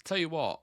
Tell you what,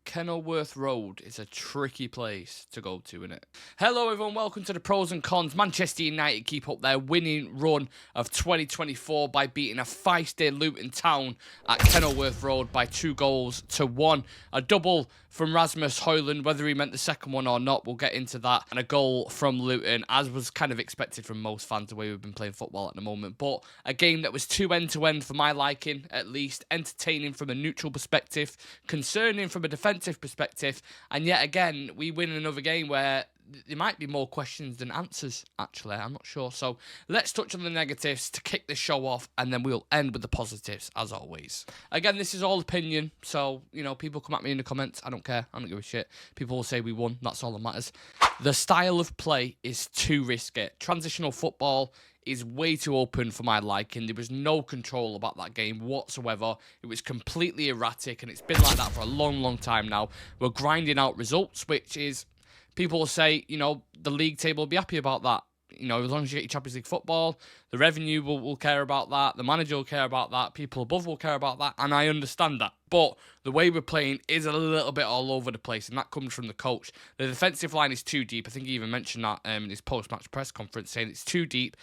Kenilworth Road is a tricky place to go to, isn't it? Hello everyone, welcome to the Pros and Cons. Manchester United keep up their winning run of 2024 by beating a feisty Luton Town at Kenilworth Road by 2-1. A double from Rasmus Højlund, whether he meant the second one or not, we'll get into that. And a goal from Luton, as was kind of expected from most fans, the way we've been playing football at the moment. But a game that was too end-to-end for my liking, at least. Entertaining from a neutral perspective, concerning from a defensive perspective. And yet again, we win another game where there might be more questions than answers, actually. I'm not sure. So let's touch on the negatives to kick this show off, and then we'll end with the positives, as always. Again, this is all opinion, so, people come at me in the comments. I don't care. I don't give a shit. People will say we won. That's all that matters. The style of play is too risky. Transitional football is way too open for my liking. There was no control about that game whatsoever. It was completely erratic, and it's been like that for a long, long time now. We're grinding out results, which is... People will say, the league table will be happy about that. As long as you get your Champions League football, the revenue will care about that, the manager will care about that, people above will care about that, and I understand that. But the way we're playing is a little bit all over the place, and that comes from the coach. The defensive line is too deep. I think he even mentioned that in his post-match press conference, saying it's too deep.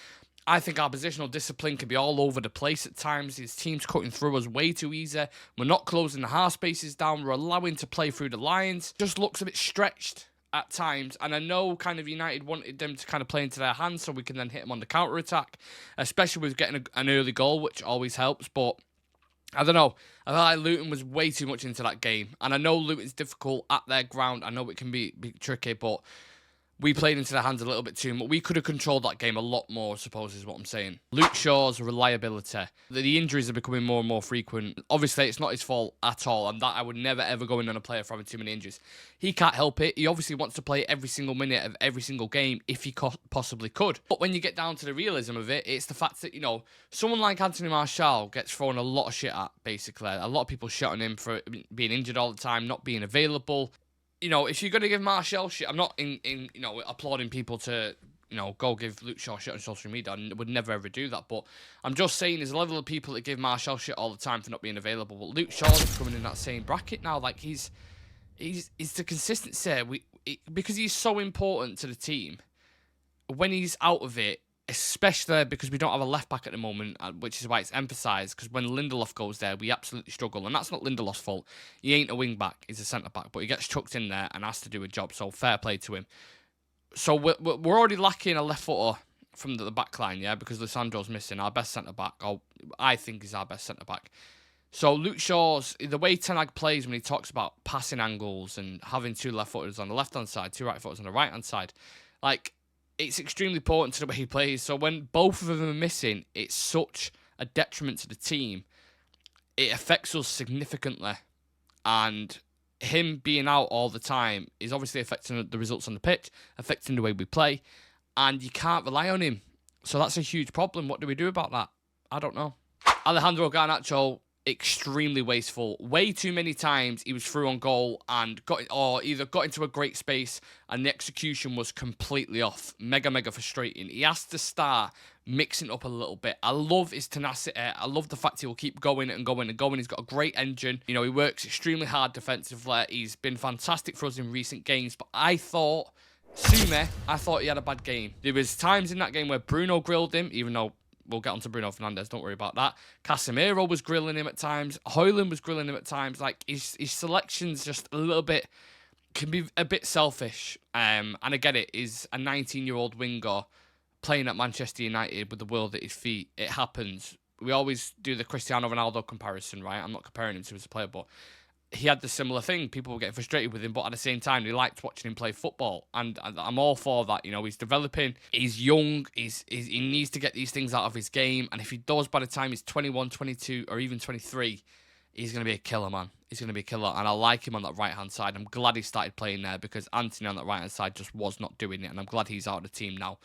I think our positional discipline can be all over the place at times. His team's cutting through us way too easy. We're not closing the half spaces down. We're allowing to play through the lines. Just looks a bit stretched at times, and I know kind of United wanted them to kind of play into their hands so we can then hit them on the counter-attack, especially with getting an early goal, which always helps, but I don't know. I feel like Luton was way too much into that game, and I know Luton's difficult at their ground. I know it can be tricky, but we played into their hands a little bit too much. We could have controlled that game a lot more, I suppose, is what I'm saying. Luke Shaw's reliability. The injuries are becoming more and more frequent. Obviously, it's not his fault at all, and that I would never, ever go in on a player for having too many injuries. He can't help it. He obviously wants to play every single minute of every single game if he possibly could. But when you get down to the realism of it, it's the fact that, someone like Anthony Martial gets thrown a lot of shit at, basically. A lot of people shit on him for being injured all the time, not being available. If you're going to give Martial shit, I'm not applauding people to, go give Luke Shaw shit on social media. I would never ever do that. But I'm just saying there's a level of people that give Martial shit all the time for not being available. But Luke Shaw is coming in that same bracket now. Like, he's the consistency. Because he's so important to the team, when he's out of it, especially because we don't have a left-back at the moment, which is why it's emphasised, because when Lindelof goes there, we absolutely struggle. And that's not Lindelof's fault. He ain't a wing-back, he's a centre-back, but he gets chucked in there and has to do a job, so fair play to him. So we're already lacking a left-footer from the back line, yeah, because Lissandro's missing, our best centre-back, or I think is our best centre-back. So Luke Shaw's, the way Ten Hag plays when he talks about passing angles and having two left-footers on the left-hand side, two right-footers on the right-hand side, like, it's extremely important to the way he plays. So when both of them are missing, it's such a detriment to the team. It affects us significantly. And him being out all the time is obviously affecting the results on the pitch, affecting the way we play. And you can't rely on him. So that's a huge problem. What do we do about that? I don't know. Alejandro Garnacho, extremely wasteful. Way too many times he was through on goal and either got into a great space and the execution was completely off. Mega frustrating. He has to start mixing up a little bit. I love his tenacity. I love the fact he will keep going and going and going. He's got a great engine. He works extremely hard defensively. He's been fantastic for us in recent games, but I thought he had a bad game. There was times in that game where Bruno grilled him, even though we'll get on to Bruno Fernandes, don't worry about that. Casemiro was grilling him at times. Højlund was grilling him at times. Like, his selection's just a little bit, can be a bit selfish. And I get it, he's a 19-year-old winger playing at Manchester United with the world at his feet. It happens. We always do the Cristiano Ronaldo comparison, right? I'm not comparing him to as a player, but he had the similar thing. People were getting frustrated with him, but at the same time, they liked watching him play football. And I'm all for that. He's developing. He's young. He needs to get these things out of his game. And if he does by the time he's 21, 22, or even 23, he's going to be a killer, man. He's going to be a killer. And I like him on that right-hand side. I'm glad he started playing there because Anthony on that right-hand side just was not doing it. And I'm glad he's out of the team now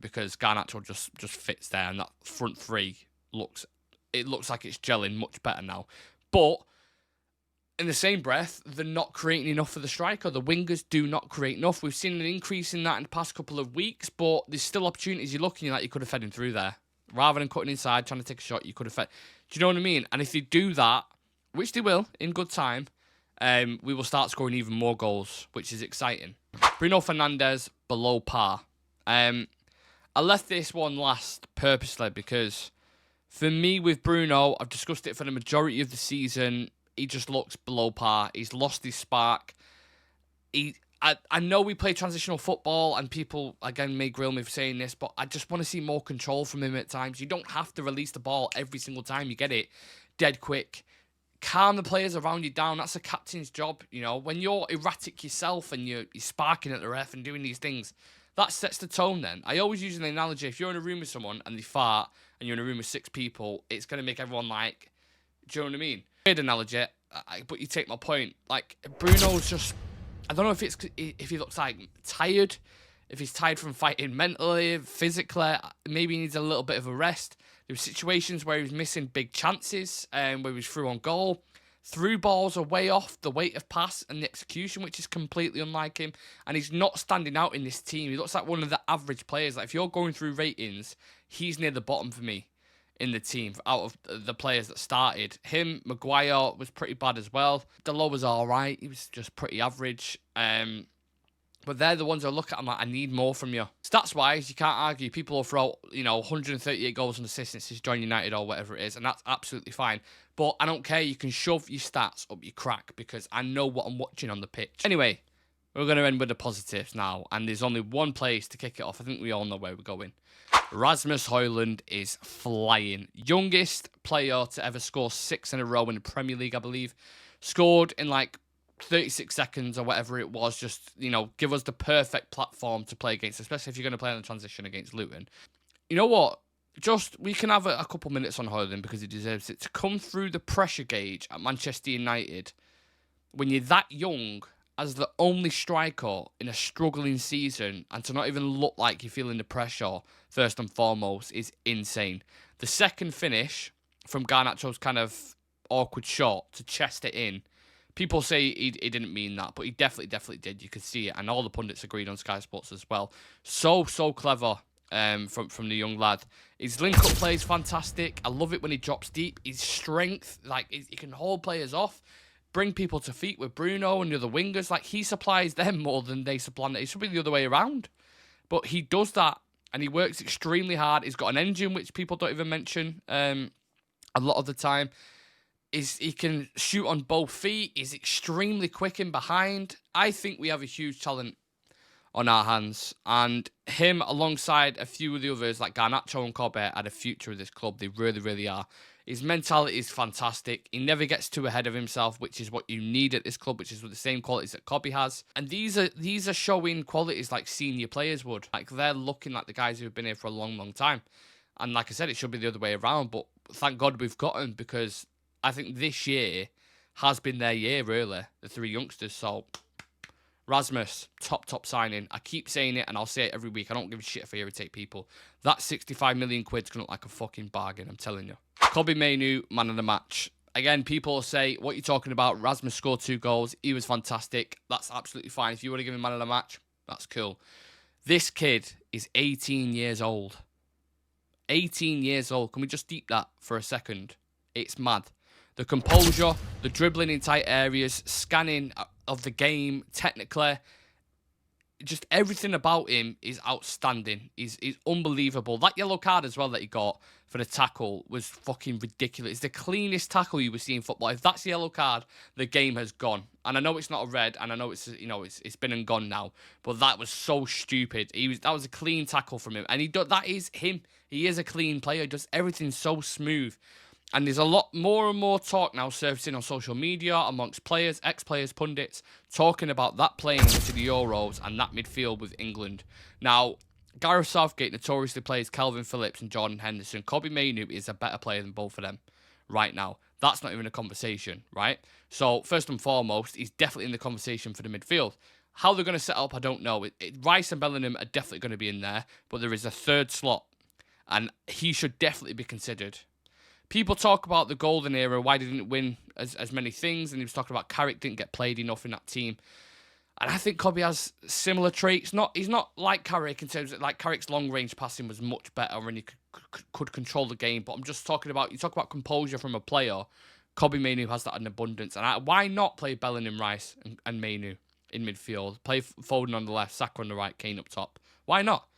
because Garnacho just fits there. And that front three looks like it's gelling much better now. But in the same breath, they're not creating enough for the striker. The wingers do not create enough. We've seen an increase in that in the past couple of weeks, but there's still opportunities you're looking at. You could have fed him through there. Rather than cutting inside, trying to take a shot, you could have fed. Do you know what I mean? And if you do that, which they will in good time, we will start scoring even more goals, which is exciting. Bruno Fernandes, below par. I left this one last purposely because for me with Bruno, I've discussed it for the majority of the season, he just looks below par. He's lost his spark. I know we play transitional football and people, again, may grill me for saying this, but I just want to see more control from him at times. You don't have to release the ball every single time you get it dead quick. Calm the players around you down. That's a captain's job, you know. When you're erratic yourself and you're sparking at the ref and doing these things, that sets the tone then. I always use an analogy. If you're in a room with someone and they fart and you're in a room with 6 people, it's going to make everyone like, do you know what I mean? Weird analogy, but you take my point. Like, Bruno's just, I don't know if he looks like tired, if he's tired from fighting mentally, physically, maybe he needs a little bit of a rest. There were situations where he was missing big chances, where he was through on goal. Through balls are way off the weight of pass and the execution, which is completely unlike him. And he's not standing out in this team. He looks like one of the average players. Like, if you're going through ratings, he's near the bottom for me in the team out of the players that started. Him, Maguire was pretty bad as well. Delo was all right. He was just pretty average. But they're the ones I look at. I'm like, I need more from you. Stats-wise, you can't argue. People will throw, 138 goals and assists since he's joined United or whatever it is, and that's absolutely fine. But I don't care. You can shove your stats up your crack because I know what I'm watching on the pitch. Anyway, we're going to end with the positives now, and there's only one place to kick it off. I think we all know where we're going. Rasmus Højlund is flying. Youngest player to ever score 6 in a row in the Premier League, I believe. Scored in 36 seconds or whatever it was. Just, give us the perfect platform to play against, especially if you're going to play on the transition against Luton. You know what? We can have a couple minutes on Højlund because he deserves it. To come through the pressure gauge at Manchester United when you're that young as the only striker in a struggling season and to not even look like you're feeling the pressure, first and foremost, is insane. The second finish from Garnacho's kind of awkward shot to chest it in, people say he didn't mean that, but he definitely did. You could see it, and all the pundits agreed on Sky Sports as well. So clever from the young lad. His link-up play is fantastic. I love it when he drops deep. His strength, he can hold players off, bring people to feet with Bruno and the other wingers. He supplies them more than they supply. It should be the other way around. But he does that, and he works extremely hard. He's got an engine, which people don't even mention a lot of the time. He can shoot on both feet. He's extremely quick in behind. I think we have a huge talent on our hands. And him, alongside a few of the others, like Garnacho and Kobe, are the future of this club. They really are. His mentality is fantastic. He never gets too ahead of himself, which is what you need at this club, which is the same qualities that Kobe has. And these are showing qualities like senior players would. They're looking like the guys who have been here for a long time. And like I said, it should be the other way around. But thank God we've got him, because I think this year has been their year, really, the 3 youngsters. So, Rasmus, top signing. I keep saying it, and I'll say it every week. I don't give a shit if I irritate people. That 65 million quid's going to look like a fucking bargain, I'm telling you. Kobe Mayu, man of the match. Again, people say, what are you talking about? Rasmus scored 2 goals. He was fantastic. That's absolutely fine. If you want to give him man of the match, that's cool. This kid is 18 years old. 18 years old. Can we just deep that for a second? It's mad. The composure, the dribbling in tight areas, scanning of the game, technically, just everything about him is outstanding. He's unbelievable. That yellow card as well that he got for the tackle was fucking ridiculous. It's the cleanest tackle you would see in football. If that's the yellow card, the game has gone. And I know it's not a red, and I know it's been and gone now. But that was so stupid. That was a clean tackle from him, and that is him. He is a clean player. He does everything so smooth. And there's a lot more and more talk now surfacing on social media amongst players, ex-players, pundits, talking about that playing into the Euros and that midfield with England. Now, Gareth Southgate notoriously plays Calvin Phillips and Jordan Henderson. Kobe Mayu is a better player than both of them right now. That's not even a conversation, right? So, first and foremost, he's definitely in the conversation for the midfield. How they're going to set up, I don't know. Rice and Bellingham are definitely going to be in there, but there is a third slot, and he should definitely be considered. People talk about the golden era, why they didn't win as many things, and he was talking about Carrick didn't get played enough in that team. And I think Kobe has similar traits. He's not like Carrick in terms of, Carrick's long-range passing was much better and he could control the game, but I'm just talking about, you talk about composure from a player. Kobe Mayu has that in abundance. And why not play Bellingham, Rice, and Mayu in midfield? Play Foden on the left, Saka on the right, Kane up top. Why not?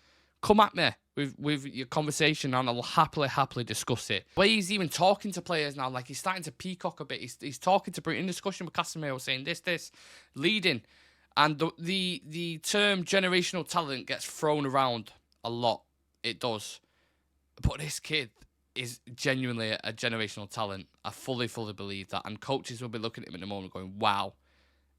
Come at me with your conversation and I'll happily discuss it. But he's even talking to players now, like he's starting to peacock a bit. He's talking to in discussion with Casemiro, saying this, leading. And the term generational talent gets thrown around a lot. It does. But this kid is genuinely a generational talent. I fully believe that. And coaches will be looking at him in a moment going, wow,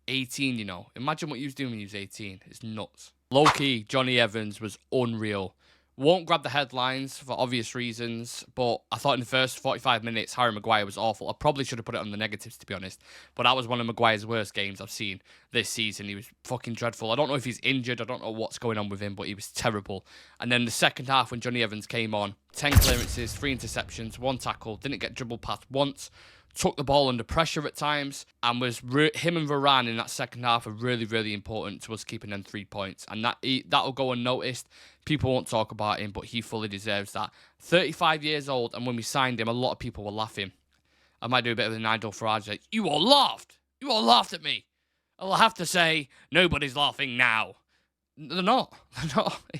18, you know. Imagine what he was doing when he was 18. It's nuts. Low-key, Johnny Evans was unreal. Won't grab the headlines for obvious reasons, but I thought in the first 45 minutes, Harry Maguire was awful. I probably should have put it on the negatives, to be honest, but that was one of Maguire's worst games I've seen this season. He was fucking dreadful. I don't know if he's injured. I don't know what's going on with him, but he was terrible. And then the second half, when Johnny Evans came on, 10 clearances, 3 interceptions, 1 tackle, didn't get dribbled past once, took the ball under pressure at times, and was him and Varane in that second half are really important to us keeping them 3 points. And that'll go unnoticed. People won't talk about him, but he fully deserves that. 35 years old, and when we signed him, a lot of people were laughing. I might do a bit of the Nigel Farage, like, you all laughed. You all laughed at me. I'll have to say, nobody's laughing now. They're not.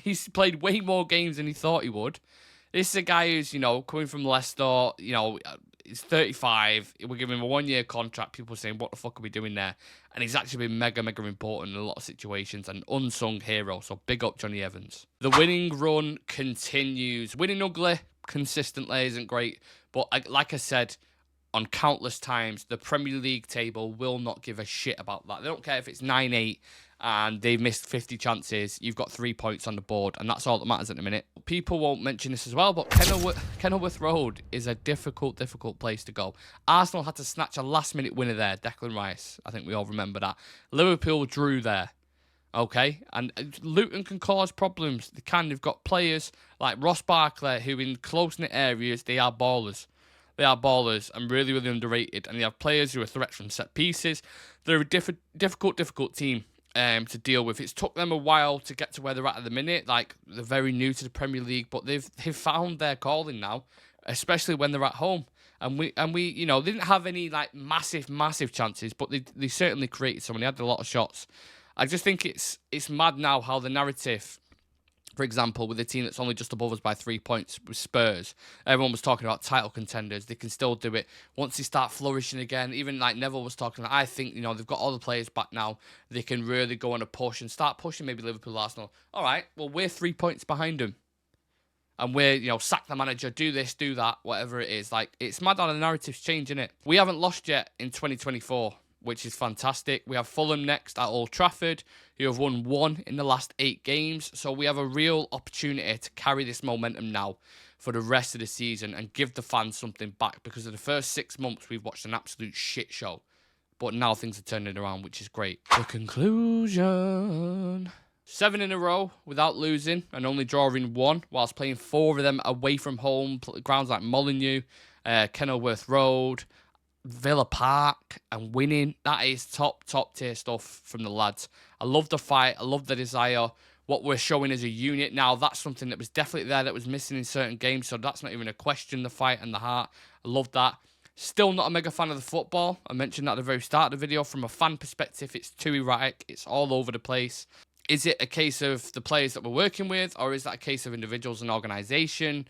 He's played way more games than he thought he would. This is a guy who's, you know, coming from Leicester, you know, he's 35. We're giving him a 1-year contract. People are saying, what the fuck are we doing there? And he's actually been mega important in a lot of situations. An unsung hero. So big up Johnny Evans. The winning run continues. Winning ugly consistently isn't great. But like I said on countless times, the Premier League table will not give a shit about that. They don't care if it's 9-8 and they've missed 50 chances. You've got 3 points on the board, and that's all that matters at the minute. People won't mention this as well, but Kenilworth Road is a difficult place to go. Arsenal had to snatch a last-minute winner there, Declan Rice. I think we all remember that. Liverpool drew there. Okay, and Luton can cause problems. They can. They've got players like Ross Barkley, who in close-knit areas, they are ballers. They are ballers and really underrated. And they have players who are threats from set pieces. They're a difficult team to deal with. It's took them a while to get to where they're at the minute. Like, they're very new to the Premier League, but they've found their calling now, especially when they're at home. And we you know, they didn't have any like massive chances, but they certainly created some. They had a lot of shots. I just think it's mad now how the narrative, for example, with a team that's only just above us by 3 points with Spurs, everyone was talking about title contenders. They can still do it once they start flourishing again. Even like Neville was talking, I think, you know, they've got all the players back now. They can really go on a push and start pushing maybe Liverpool, Arsenal. All right, well, we're 3 points behind them. And we're, you know, sack the manager, do this, do that, whatever it is. Like, it's mad how the narrative's changing it. We haven't lost yet in 2024. Which is fantastic. We have Fulham next at Old Trafford, who have won 1 in the last 8 games. So we have a real opportunity to carry this momentum now for the rest of the season and give the fans something back, because of the first 6 months we've watched an absolute shit show. But now things are turning around, which is great. The conclusion. 7 in a row without losing and only drawing 1, whilst playing 4 of them away from home. Grounds like Molineux, Kenilworth Road, Villa Park, and winning. That is top tier stuff from the lads. I love the fight. I love the desire. What we're showing as a unit now, that's something that was definitely there that was missing in certain games, so that's not even a question, the fight and the heart. I love that. Still not a mega fan of the football. I mentioned that at the very start of the video. From a fan perspective, it's too erratic. It's all over the place. Is it a case of the players that we're working with, or is that a case of individuals and organisation?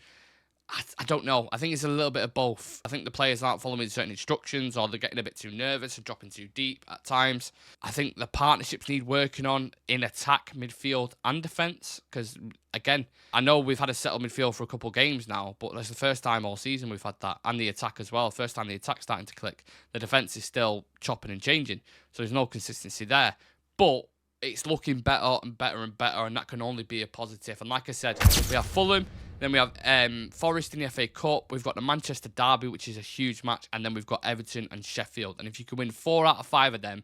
I don't know. I think it's a little bit of both. I think the players aren't following certain instructions, or they're getting a bit too nervous and dropping too deep at times. I think the partnerships need working on in attack, midfield and defence. Because, again, I know we've had a settled midfield for a couple of games now, but that's the first time all season we've had that. And the attack as well. First time the attack's starting to click. The defence is still chopping and changing. So there's no consistency there. But it's looking better and better and better, and that can only be a positive. And like I said, we have Fulham. Then we have Forest in the FA Cup. We've got the Manchester Derby, which is a huge match. And then we've got Everton and Sheffield. And if you can win 4 out of 5 of them,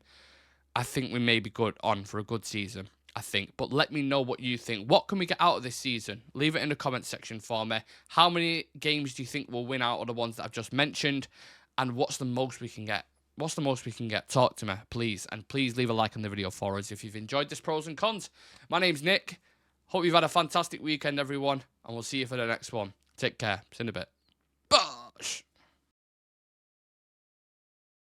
I think we may be good on for a good season, I think. But let me know what you think. What can we get out of this season? Leave it in the comment section for me. How many games do you think we'll win out of the ones that I've just mentioned? And what's the most we can get? What's the most we can get? Talk to me, please. And please leave a like on the video for us if you've enjoyed this pros and cons. My name's Nick. Hope you've had a fantastic weekend, everyone, and we'll see you for the next one. Take care. See you in a bit.